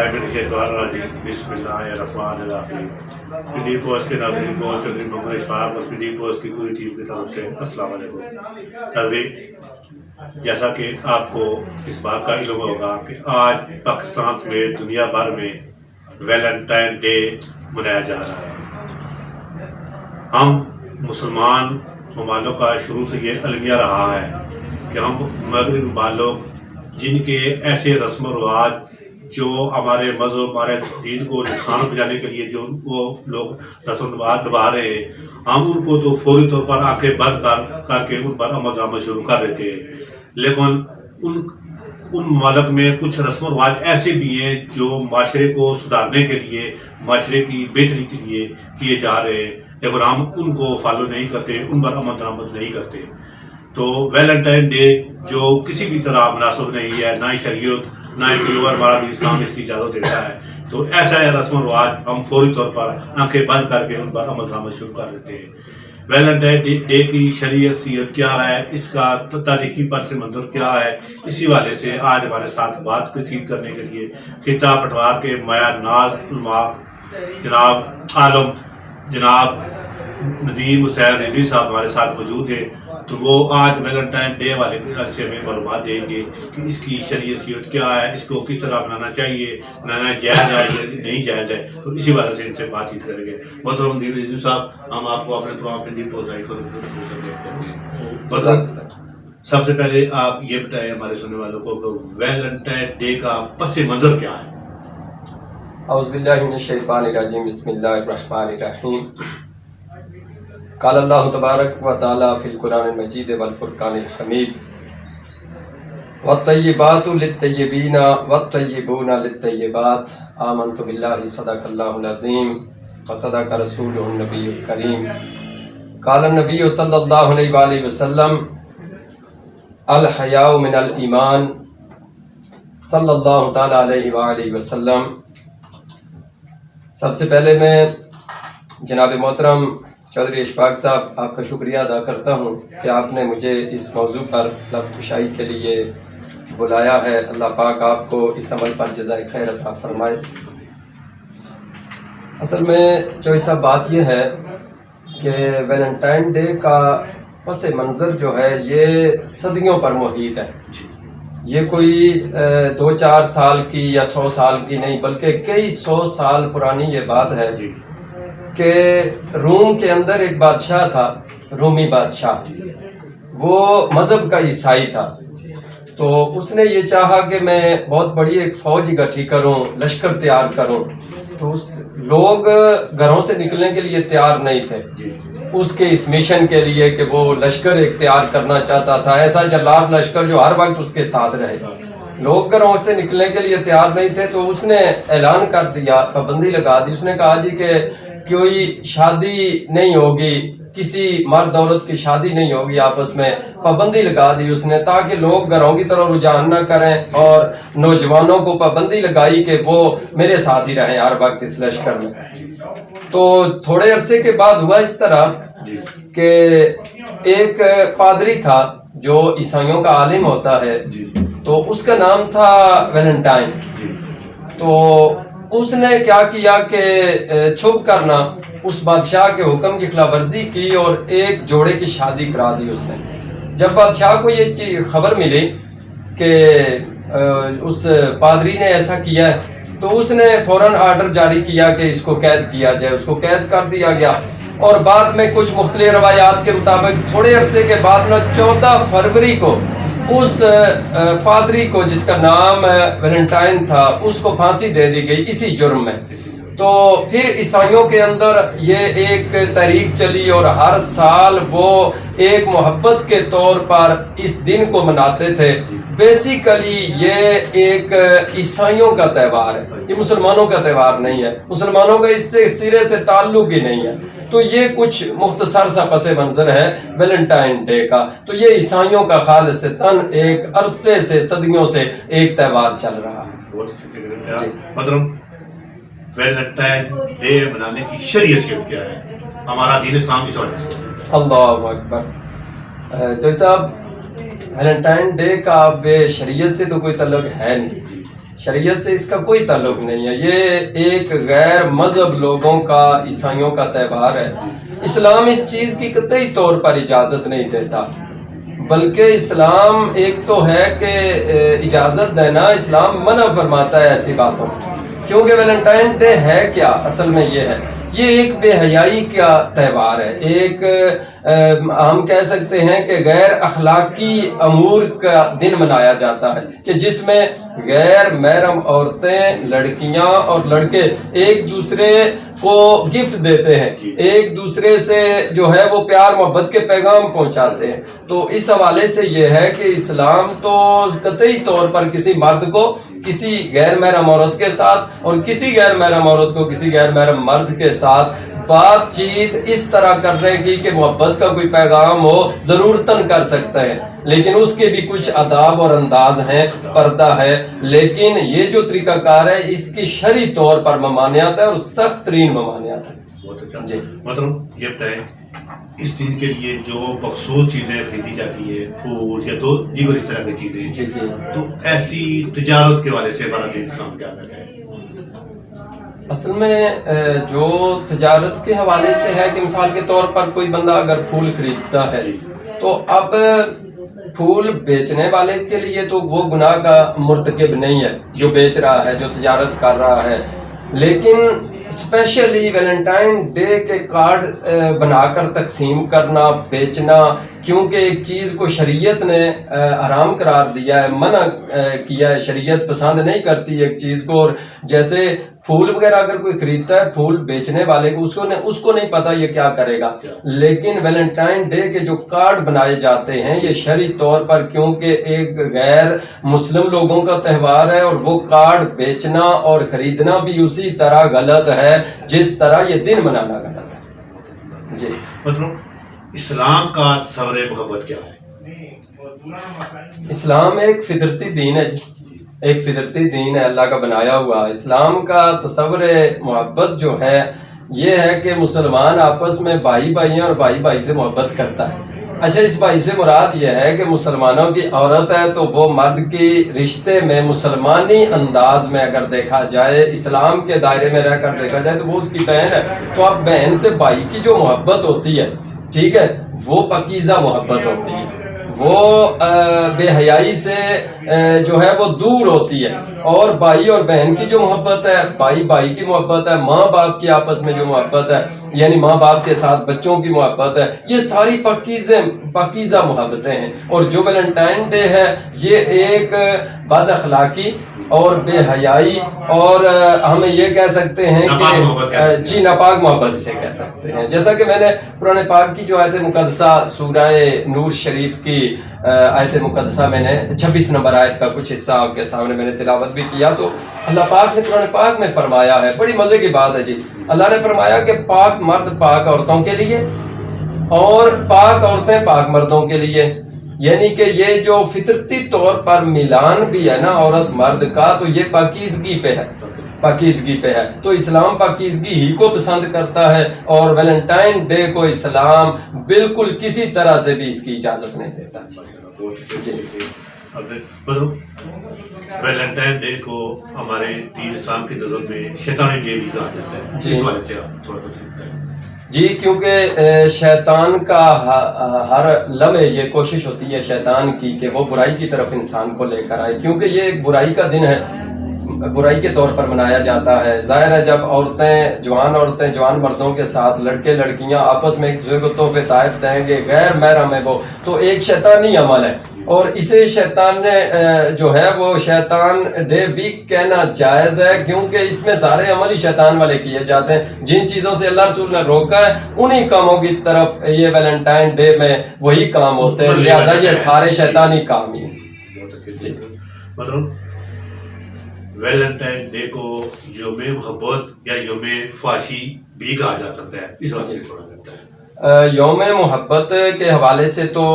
بسم اللہ الرحمن الرحیم۔ پی ڈی پوسٹ کے ناظرین کو چودھری محمد اشفاق اور پی ڈی پوسٹ کی پوری ٹیم کی طرف سے السلام علیکم۔ ناظرین، جیسا کہ آپ کو اس بات کا علم ہوگا کہ آج پاکستان سمیت دنیا بھر میں ویلنٹائن ڈے منایا جا رہا ہے۔ ہم مسلمان ممالک کا شروع سے یہ المیہ رہا ہے کہ ہم مغربی ممالک جن کے ایسے رسم و رواج جو ہمارے مذہب ہمارے دین کو نقصان پہنچانے کے لیے جو وہ لوگ رسم و رواج نبھا رہے ہیں، ہم ان کو تو فوری طور پر آنکھیں بند کر کے ان پر عمل درآمد شروع کر دیتے ہیں، لیکن ان ممالک میں کچھ رسم و رواج ایسے بھی ہیں جو معاشرے کو سدھارنے کے لیے، معاشرے کی بہتری کے لیے کیے جا رہے ہیں، لیکن ہم ان کو فالو نہیں کرتے، ان پر عمل درآمد نہیں کرتے۔ تو ویلنٹائن ڈے جو کسی بھی طرح مناسب نہیں ہے، نہ ہی شریعت نہ ہی کوئی اور ہمارا دین اسلام اس کی اجازت دیتا ہے، تو ایسا ہے رسم و رواج ہم فوری طور پر آنکھیں بند کر کے ان پر عمل درآمد شروع کر دیتے ہیں۔ ویلنٹائن ڈے کی شرعی حیثیت کیا ہے، اس کا تاریخی پس منظر کیا ہے، اسی والے سے آج ہمارے ساتھ بات چیت کرنے کے لیے خطہ پٹوار کے مایا ناز علماء جناب عالم جناب ندیم حسین ریڈی صاحب ہمارے ساتھ موجود ہیں، تو وہ آج ویلنٹائن ڈے والے عرصے میں معلومات دیں گے کہ اس کی شرعی حیثیت کیا ہے، اس کو کس طرح منانا چاہیے، منانا جائز ہے یا نہیں جائز ہے، تو اسی وجہ سے ان سے بات چیت کریں گے۔ محترم ندیم صاحب، ہم آپ کو اپنے پروگرام پہ ڈی پوز سب سے پہلے آپ یہ بتائیں ہمارے سننے والوں کو کہ ویلنٹائن ڈے کا پس منظر کیا ہے؟ اعوذ باللہ من الشیطان الرجیم، بسم اللہ الرحمن الرحیم۔ قال اللہ تبارک و تعالی فی القرآن المجید والفرقان الحمید، والطیبات للطیبین والطیبون للطیبات، آمنت باللہ صدق اللہ العظیم وصدق رسولہ النبی الکریم۔ قال النبی صلی اللہ علیہ وآلہ وسلم، الحیاء من الایمان، صلی اللہ تعالی علیہ وآلہ وسلم۔ سب سے پہلے میں جناب محترم چودھری اشفاق صاحب آپ کا شکریہ ادا کرتا ہوں کہ آپ نے مجھے اس موضوع پر لب کشائی کے لیے بلایا ہے۔ اللہ پاک آپ کو اس عمل پر جزائے خیر عطا فرمائے۔ اصل میں چودھری صاحب بات یہ ہے کہ ویلنٹائن ڈے کا پس منظر جو ہے یہ صدیوں پر محیط ہے۔ یہ کوئی 2-4 سال کی یا 100 سال کی نہیں، بلکہ کئی 100 سال پرانی یہ بات ہے کہ روم کے اندر ایک بادشاہ تھا، رومی بادشاہ، وہ مذہب کا عیسائی تھا، تو اس نے یہ چاہا کہ میں بہت بڑی ایک فوج اکٹھی کروں، لشکر تیار کروں، تو لوگ گھروں سے نکلنے کے لیے تیار نہیں تھے اس کے اس مشن کے لیے کہ وہ لشکر ایک تیار کرنا چاہتا تھا، ایسا جلاد لشکر جو ہر وقت اس کے ساتھ رہے۔ لوگ گھروں سے نکلنے کے لیے تیار نہیں تھے، تو اس نے اعلان کر دیا، پابندی لگا دی۔ اس نے کہا جی کہ کوئی شادی نہیں ہوگی، کسی مرد عورت کی شادی نہیں ہوگی آپس میں، پابندی لگا دی اس نے، تاکہ لوگ گھروں کی طرح رجحان نہ کریں، اور نوجوانوں کو پابندی لگائی کہ وہ میرے ساتھ ہی رہیں ہر وقت اس لشکر میں۔ تو تھوڑے عرصے کے بعد ہوا اس طرح کہ ایک پادری تھا جو عیسائیوں کا عالم ہوتا ہے، تو اس کا نام تھا ویلنٹائن۔ تو اس نے کیا کیا کہ چھپ کرنا اس بادشاہ کے حکم کی خلاف ورزی کی اور ایک جوڑے کی شادی کرا دی اس نے۔ جب بادشاہ کو یہ خبر ملی کہ اس پادری نے ایسا کیا ہے، تو اس نے فوراً آرڈر جاری کیا کہ اس کو قید کیا جائے۔ اس کو قید کر دیا گیا، اور بعد میں کچھ مختلف روایات کے مطابق تھوڑے عرصے کے بعد 14 فروری کو اس پادری کو، جس کا نام ویلنٹائن تھا، اس کو پھانسی دے دی گئی اسی جرم میں۔ تو پھر عیسائیوں کے اندر یہ ایک تحریک چلی، اور ہر سال وہ ایک محبت کے طور پر اس دن کو مناتے تھے۔ بیسیکلی یہ ایک عیسائیوں کا تہوار ہے، یہ مسلمانوں کا تہوار نہیں ہے، مسلمانوں کا اس سے سرے سے تعلق ہی نہیں ہے۔ تو یہ کچھ مختصر سا پس منظر ہے ویلنٹائن ڈے کا۔ تو یہ عیسائیوں کا خالصتاً ایک عرصے سے، صدیوں سے ایک تہوار چل رہا ہے۔ مطلب ویلنٹائن ڈے منانے کی شرعی حیثیت کیا ہے، ہمارا دین اسلام اس وجہ سے؟ اللہ اکبر۔ چودھری صاحب، ویلنٹائن ڈے کا بے شریعت سے تو کوئی تعلق ہے نہیں۔ شریعت سے اس کا کوئی تعلق نہیں ہے. یہ ایک غیر مذہب لوگوں کا، عیسائیوں کا تہوار ہے. اسلام اس چیز کی قطعی طور پر اجازت نہیں دیتا، بلکہ اسلام ایک تو ہے کہ اجازت دینا، اسلام منع فرماتا ہے ایسی باتوں سے. کیونکہ ویلنٹائن ڈے ہے کیا؟ اصل میں یہ ہے، یہ ایک بے حیائی کا تہوار ہے. ایک ہم کہہ سکتے ہیں کہ غیر اخلاقی امور کا دن منایا جاتا ہے، کہ جس میں غیر محرم عورتیں، لڑکیاں اور لڑکے ایک دوسرے کو گفٹ دیتے ہیں، ایک دوسرے سے جو ہے وہ پیار محبت کے پیغام پہنچاتے ہیں. تو اس حوالے سے یہ ہے کہ اسلام تو قطعی طور پر کسی مرد کو کسی غیر محرم عورت کے ساتھ اور کسی غیر محرم عورت کو کسی غیر محرم مرد کے ساتھ بات چیت اس طرح کرنے کی کہ محبت کا کوئی پیغام ہو ضرورتاً کر سکتے ہیں، لیکن اس کے بھی کچھ آداب اور انداز ہیں، پردہ ہے. لیکن یہ جو طریقہ کار ہے اس کی شرعی طور پر ممانعت ہے اور سخت ترین ممانعت ہے. بہت اچھا. جی مطلب یہ بتائیں، اس دن کے لیے جو مخصوص چیزیں خریدی جاتی ہے، پھول یا تو دیگر اس طرح کی چیزیں، جی جی تو ایسی تجارت کے حوالے سے ہمارا دین اسلام کیا کہتا ہے؟ اصل میں جو تجارت کے حوالے سے ہے کہ مثال کے طور پر کوئی بندہ اگر پھول خریدتا ہے تو اب پھول بیچنے والے کے لیے تو وہ گناہ کا مرتکب نہیں ہے جو بیچ رہا ہے، جو تجارت کر رہا ہے. لیکن اسپیشلی ویلنٹائن ڈے کے کارڈ بنا کر تقسیم کرنا، بیچنا، کیونکہ ایک چیز کو شریعت نے حرام قرار دیا ہے، منع کیا ہے، شریعت پسند نہیں کرتی ایک چیز کو. اور جیسے پھول وغیرہ اگر کوئی خریدتا ہے، پھول بیچنے والے کو اس کو نہیں پتا یہ کیا کرے گا. لیکن ویلنٹائن ڈے کے جو کارڈ بنائے جاتے ہیں یہ شرعی طور پر، کیونکہ ایک غیر مسلم لوگوں کا تہوار ہے اور وہ کارڈ بیچنا اور خریدنا بھی اسی طرح غلط ہے جس طرح یہ دن منانا غلط ہے. جی مطلب اسلام کا تصور محبت کیا ہے؟ اسلام ایک فطرتی دین ہے جی، ایک فطرتی دین ہے، اللہ کا بنایا ہوا. اسلام کا تصور محبت جو ہے یہ ہے کہ مسلمان آپس میں بھائی بھائی ہیں اور بھائی بھائی سے محبت کرتا ہے. اچھا، اس بھائی سے مراد یہ ہے کہ مسلمانوں کی عورت ہے تو وہ مرد کی رشتے میں مسلمانی انداز میں اگر دیکھا جائے، اسلام کے دائرے میں رہ کر دیکھا جائے تو وہ اس کی بہن ہے. تو اب بہن سے بھائی کی جو محبت ہوتی ہے، ٹھیک ہے، وہ پاکیزہ محبت ہوتی ہے، وہ بے حیائی سے جو ہے وہ دور ہوتی ہے. اور بھائی اور بہن کی جو محبت ہے، بھائی بھائی کی محبت ہے، ماں باپ کی آپس میں جو محبت ہے، یعنی ماں باپ کے ساتھ بچوں کی محبت ہے، یہ ساری پاکیزہ محبتیں ہیں. اور جو ویلنٹائن ڈے ہے یہ ایک بد اخلاقی اور بے حیائی اور ہم یہ کہہ سکتے ہیں کہ جی ناپاک محبت سے کہہ سکتے ہیں. جیسا کہ میں نے قرآن پاک کی جو آیت مقدسہ سورہ نور شریف کی آیت مقدسہ میں نے 26 نمبر آیت کا کچھ حصہ آپ کے سامنے میں نے تلاوت بھی کیا، تو اللہ پاک نے قرآن پاک میں فرمایا ہے، بڑی مزے کی بات ہے جی. اللہ نے فرمایا کہ پاک مرد پاک عورتوں کے لیے اور پاک عورتیں پاک مردوں کے لیے. یعنی کہ یہ جو فطرتی طور پر ملان بھی ہے نا عورت مرد کا، تو یہ پاکیزگی پہ ہے، پاکیزگی پہ ہے. تو اسلام پاکیزگی ہی کو پسند کرتا ہے اور ویلنٹائن ڈے کو اسلام بالکل کسی طرح سے بھی اس کی اجازت نہیں دیتا. ویلنٹائن ڈے کو ہمارے دین اسلام کے نظر میں شیطانی ڈے بھی کہا جاتا ہے، جی. اس والے سے آپ تھوڑا تفصیل کریں. جی، کیونکہ شیطان کا ہر لمحے یہ کوشش ہوتی ہے شیطان کی کہ وہ برائی کی طرف انسان کو لے کر آئے، کیونکہ یہ ایک برائی کا دن ہے، برائی کے طور پر منایا جاتا ہے. ظاہر ہے جب عورتیں جوان مردوں کے ساتھ، لڑکے لڑکیاں آپس میں ایک دوسرے کو تحفے تحائف دیں گے، غیر محرم ہے وہ، تو ایک شیطانی عمل ہے. اور اسے شیطان نے جو ہے وہ شیطان ڈے بھی کہنا جائز ہے، کیونکہ اس میں سارے عمل ہی شیطان والے کیے جاتے ہیں. جن چیزوں سے اللہ رسول نے روکا ہے انہی کاموں کی طرف یہ ویلنٹائن ڈے میں وہی کام ہوتے ہیں، لہٰذا یہ سارے شیطانی کام ہی ہیں. بہت اچھے. مطلب ویلنٹائن ڈے کو یوم محبت یا یوم فحاشی بھی کہا جا سکتا ہے، اس وجہ سے تھوڑا کرتا ہے. یوم محبت کے حوالے سے تو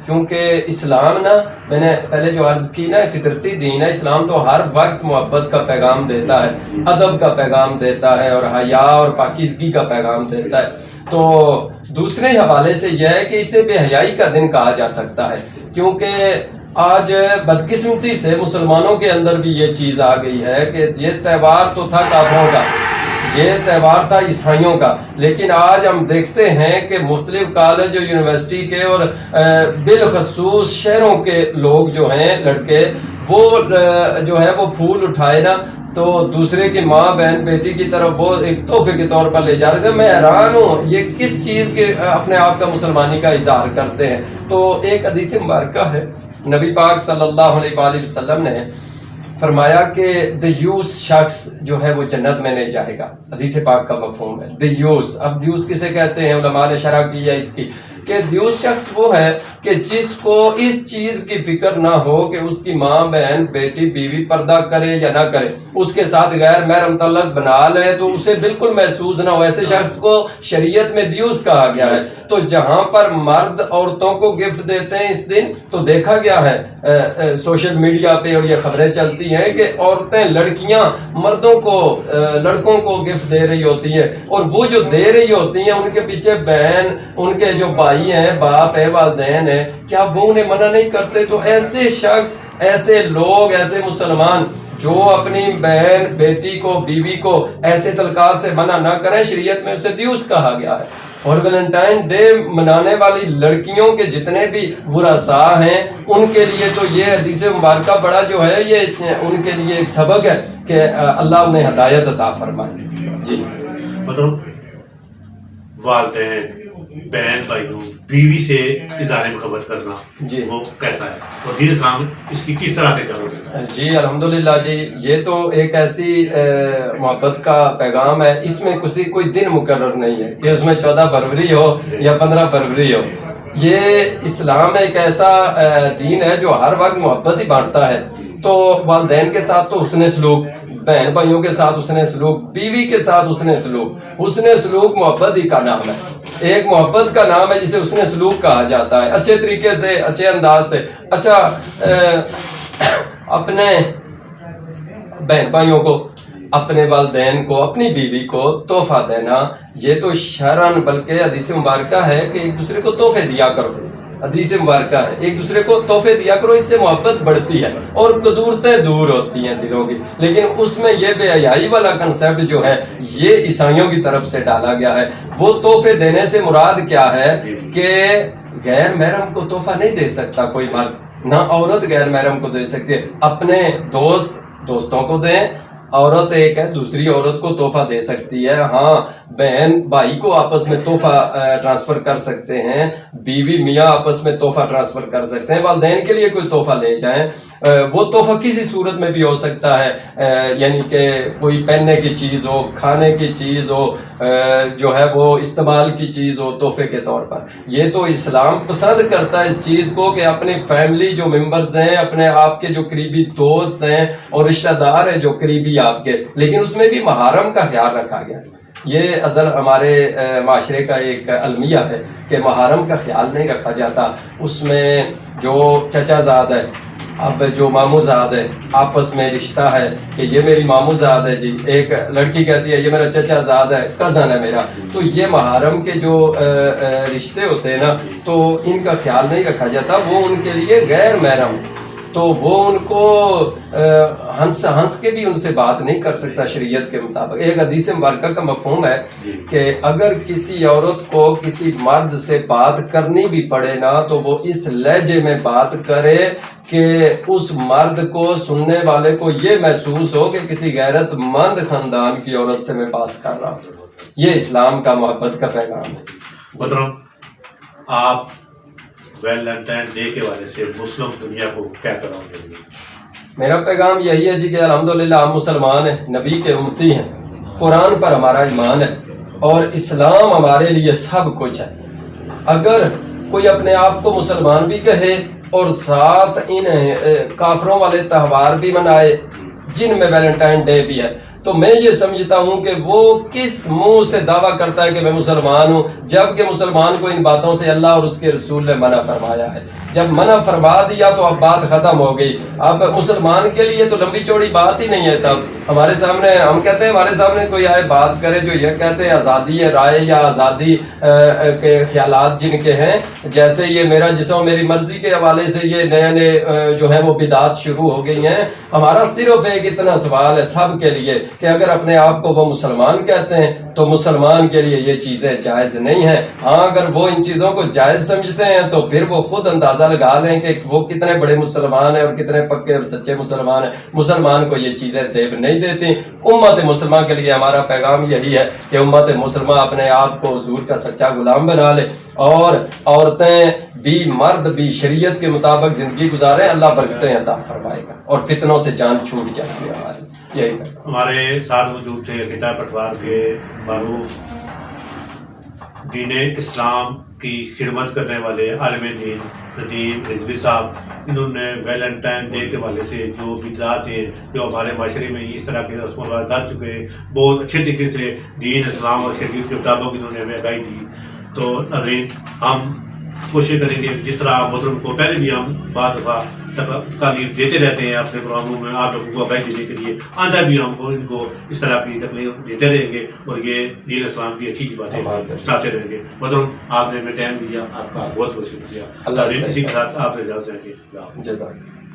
کیونکہ اسلام نا، میں نے پہلے جو عرض کی نا، فطرتی دین ہے. اسلام تو ہر وقت محبت کا پیغام دیتا ہے، ادب کا پیغام دیتا ہے اور حیا اور پاکیزگی کا پیغام دیتا ہے. تو دوسرے حوالے سے یہ ہے کہ اسے بے حیائی کا دن کہا جا سکتا ہے، کیونکہ آج بدقسمتی سے مسلمانوں کے اندر بھی یہ چیز آ گئی ہے کہ یہ تہوار تو تھا کافروں کا، یہ تہوار تھا عیسائیوں کا، لیکن آج ہم دیکھتے ہیں کہ مختلف کالج اور یونیورسٹی کے اور بالخصوص شہروں کے لوگ جو ہیں لڑکے، وہ جو ہے وہ پھول اٹھائے نا تو دوسرے کی ماں بہن بیٹی کی طرف وہ ایک تحفے کے طور پر لے جا رہے تھے. میں حیران ہوں یہ کس چیز کے اپنے آپ کا مسلمانی کا اظہار کرتے ہیں. تو ایک حدیث مبارکہ ہے، نبی پاک صلی اللہ علیہ وآلہ وسلم نے فرمایا کہ دیوس شخص جو ہے وہ جنت میں نہیں جائے گا. حدیث پاک کا مفہوم ہے دیوس. اب دیوس کسے کہتے ہیں؟ علماء نے شرح کی ہے اس کی کہ دیوس شخص وہ ہے کہ جس کو اس چیز کی فکر نہ ہو کہ اس کی ماں بہن بیٹی بیوی پردہ کرے یا نہ کرے، اس کے ساتھ غیر محرم تعلق بنا لے تو اسے بالکل محسوس نہ ہو. ایسے شخص کو شریعت میں دیوس کہا گیا ہے. تو جہاں پر مرد عورتوں کو گفٹ دیتے ہیں اس دن، تو دیکھا گیا ہے سوشل میڈیا پہ اور یہ خبریں چلتی ہیں کہ عورتیں لڑکیاں مردوں کو لڑکوں کو گفٹ دے رہی ہوتی ہیں، اور وہ جو دے رہی ہوتی ہیں ان کے پیچھے بہن، ان کے جو بھائی ہیں، باپ ہے، والدین ہیں، کیا وہ انہیں منع نہیں کرتے؟ تو ایسے شخص، ایسے لوگ، ایسے مسلمان جو اپنی بہن بیٹی کو بیوی کو ایسے تلقات سے منع نہ کریں، شریعت میں اسے دیوس کہا گیا ہے. اور ویلنٹائن ڈے منانے والی لڑکیوں کے جتنے بھی ورثاء ہیں ان کے لیے تو یہ حدیث مبارکہ بڑا جو ہے یہ ان کے لیے ایک سبق ہے کہ اللہ انہیں ہدایت عطا فرمائے. جی مطلب والدین، بہن بھائیوں، بیوی سے اظہار محبت کرنا جی وہ کیسا ہے اور دین اسلام اس کی کس طرح سے چلو دیتا ہے؟ جی الحمدللہ جی، یہ تو ایک ایسی محبت کا پیغام ہے، اس میں کوئی دن مقرر نہیں ہے کہ اس میں 14 فروری ہو یا 15 فروری ہو. یہ اسلام ایک ایسا دین ہے جو ہر وقت محبت ہی بانٹتا ہے. تو والدین کے ساتھ تو حسن سلوک، بہن بھائیوں کے ساتھ حسن سلوک، بیوی کے ساتھ حسن سلوک. حسن سلوک محبت ہی کا نام ہے، ایک محبت کا نام ہے جسے حسن سلوک کہا جاتا ہے. اچھے طریقے سے، اچھے انداز سے، اچھا اپنے بہن بھائیوں کو، اپنے والدین کو، اپنی بیوی کو تحفہ دینا، یہ تو شرعاً بلکہ حدیث مبارکہ ہے کہ ایک دوسرے کو تحفے دیا کرو. حدیث مبارکہ ہے ایک دوسرے کو تحفے دیا کرو، اس سے محبت بڑھتی ہے اور قدورتیں دور ہوتی ہیں دلوں کی. لیکن اس میں یہ بے حیائی والا کنسیپٹ جو ہے یہ عیسائیوں کی طرف سے ڈالا گیا ہے. وہ تحفے دینے سے مراد کیا ہے کہ غیر محرم کو تحفہ نہیں دے سکتا کوئی مرد، نہ عورت غیر محرم کو دے سکتی ہے. اپنے دوستوں کو دیں، عورت ایک ہے دوسری عورت کو تحفہ دے سکتی ہے. ہاں بہن بھائی کو آپس میں تحفہ ٹرانسفر کر سکتے ہیں، بیوی میاں آپس میں تحفہ ٹرانسفر کر سکتے ہیں. والدین کے لیے کوئی تحفہ لے جائیں، وہ تحفہ کسی صورت میں بھی ہو سکتا ہے، یعنی کہ کوئی پہننے کی چیز ہو، کھانے کی چیز ہو، جو ہے وہ استعمال کی چیز ہو تحفے کے طور پر. یہ تو اسلام پسند کرتا ہے اس چیز کو کہ اپنی فیملی جو ممبرز ہیں، اپنے آپ کے جو قریبی دوست ہیں اور رشتہ دار ہیں جو قریبی آپ کے، لیکن اس میں بھی محارم کا خیال رکھا گیا. یہ اصل ہمارے معاشرے کا ایک المیہ ہے کہ محارم کا خیال نہیں رکھا جاتا. اس میں جو چچا زاد ہے، اب جو ماموں زاد ہے، آپس میں رشتہ ہے کہ یہ میری ماموں زاد ہے جی، ایک لڑکی کہتی ہے یہ میرا چچا زاد ہے، کزن ہے میرا. تو یہ محارم کے جو رشتے ہوتے ہیں نا، تو ان کا خیال نہیں رکھا جاتا، وہ ان کے لیے غیر محرم. تو وہ ان کو ہنس کے بھی ان سے بات نہیں کر سکتا شریعت کے مطابق. ایک حدیث مبارکہ کا مفہوم ہے کہ اگر کسی عورت کو کسی مرد سے بات کرنی بھی پڑے نا تو وہ اس لہجے میں بات کرے کہ اس مرد کو، سننے والے کو یہ محسوس ہو کہ کسی غیرت مند خاندان کی عورت سے میں بات کر رہا ہوں. یہ اسلام کا محبت کا پیغام ہے. مطلب آپ ویلنٹائن ڈے کے والے سے مسلم دنیا کو کیا پیغام دیں گے؟ میرا پیغام یہی ہے جی کہ الحمدللہ ہم مسلمان ہیں، نبی کے امتی ہیں، قرآن پر ہمارا ایمان ہے اور اسلام ہمارے لیے سب کچھ ہے. اگر کوئی اپنے آپ کو مسلمان بھی کہے اور ساتھ ان کافروں والے تہوار بھی منائے جن میں ویلنٹائن ڈے بھی ہے، تو میں یہ سمجھتا ہوں کہ وہ کس منہ سے دعویٰ کرتا ہے کہ میں مسلمان ہوں، جبکہ مسلمان کو ان باتوں سے اللہ اور اس کے رسول نے منع فرمایا ہے۔ جب منع فرما دیا تو اب بات ختم ہو گئی۔ اب مسلمان کے لیے تو لمبی چوڑی بات ہی نہیں ہے صاحب۔ ہمارے سامنے ہم کہتے ہیں، ہمارے سامنے کوئی آئے بات کرے جو یہ کہتے ہیں آزادی رائے یا آزادی کے خیالات جن کے ہیں، جیسے یہ میرا جسم میری مرضی کے حوالے سے یہ نئے نئے جو ہے وہ بدعات شروع ہو گئی ہیں۔ ہمارا صرف ایک اتنا سوال ہے سب کے لیے کہ اگر اپنے آپ کو وہ مسلمان کہتے ہیں تو مسلمان کے لیے یہ چیزیں جائز نہیں ہیں۔ ہاں اگر وہ ان چیزوں کو جائز سمجھتے ہیں تو پھر وہ خود اندازہ لگا لیں کہ وہ کتنے بڑے مسلمان ہیں اور کتنے پکے اور سچے مسلمان ہیں۔ مسلمان کو یہ چیزیں زیب نہیں دیتی۔ امت مسلمہ کے لیے ہمارا پیغام یہی ہے کہ امت مسلمہ اپنے آپ کو حضور کا سچا غلام بنا لے، اور عورتیں بھی مرد بھی شریعت کے مطابق زندگی گزاریں، اللہ برکتیں عطا فرمائے گا اور فتنوں سے جان چھوٹ جاتی ہے ہماری۔ یہی ہے۔ ہمارے ساتھ موجود تھے خطہ پٹوار کے معروف دین اسلام کی خدمت کرنے والے عالم دین ندیم رضوی صاحب۔ انہوں نے ویلنٹائن ڈے کے حوالے سے جو بدعات ہیں جو ہمارے معاشرے میں اس طرح کے رسم و رواج کر چکے ہیں، بہت اچھے طریقے سے دین اسلام اور شریعت کے مطابق انہوں نے ہمیں آگاہی دی۔ تو ناظرین، ہم کوشش کریں گے جس طرح محترم کو پہلے بھی ہم بعض دفعہ تکلیف دیتے رہتے ہیں اپنے پروگراموں میں آپ لوگوں کو آگاہی دینے کے لیے، آئندہ بھی ہم کو ان کو اس طرح کی تکلیف دیتے رہیں گے اور یہ دین اسلام کی اچھی باتیں سناتے رہیں گے۔ محترم، آپ نے ہمیں ٹائم دیا، آپ کا بہت بہت شکریہ۔ اسی کے ساتھ آپ سے اجازت دیں گے۔ جزاک